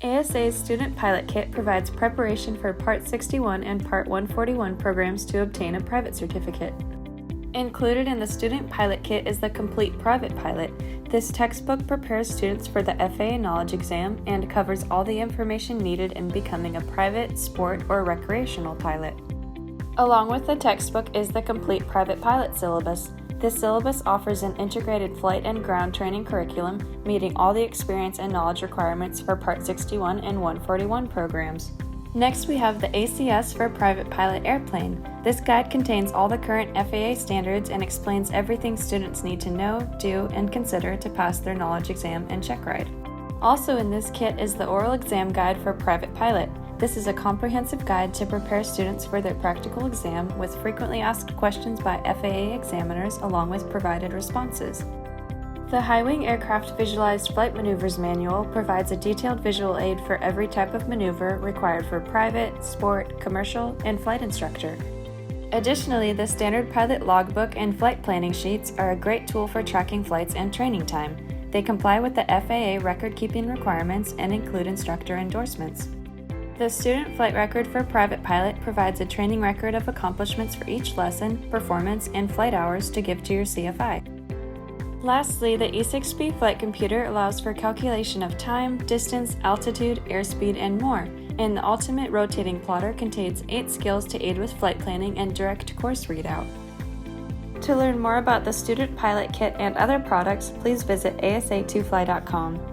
ASA's Student Pilot Kit provides preparation for Part 61 and Part 141 programs to obtain a private certificate. Included in the Student Pilot Kit is the Complete Private Pilot. This textbook prepares students for the FAA Knowledge Exam and covers all the information needed in becoming a private, sport, or recreational pilot. Along with the textbook is the Complete Private Pilot syllabus. This syllabus offers an integrated flight and ground training curriculum, meeting all the experience and knowledge requirements for Part 61 and 141 programs. Next, we have the ACS for Private Pilot Airplane. This guide contains all the current FAA standards and explains everything students need to know, do, and consider to pass their knowledge exam and check ride. Also in this kit is the Oral Exam Guide for Private Pilot. This is a comprehensive guide to prepare students for their practical exam with frequently asked questions by FAA examiners along with provided responses. The High Wing Aircraft Visualized Flight Maneuvers Manual provides a detailed visual aid for every type of maneuver required for private, sport, commercial, and flight instructor. Additionally, the Standard Pilot Logbook and Flight Planning Sheets are a great tool for tracking flights and training time. They comply with the FAA record-keeping requirements and include instructor endorsements. The Student Flight Record for Private Pilot provides a training record of accomplishments for each lesson, performance, and flight hours to give to your CFI. Lastly, the E6P flight computer allows for calculation of time, distance, altitude, airspeed, and more, and the Ultimate Rotating Plotter contains 8 skills to aid with flight planning and direct course readout. To learn more about the Student Pilot Kit and other products, please visit asa2fly.com.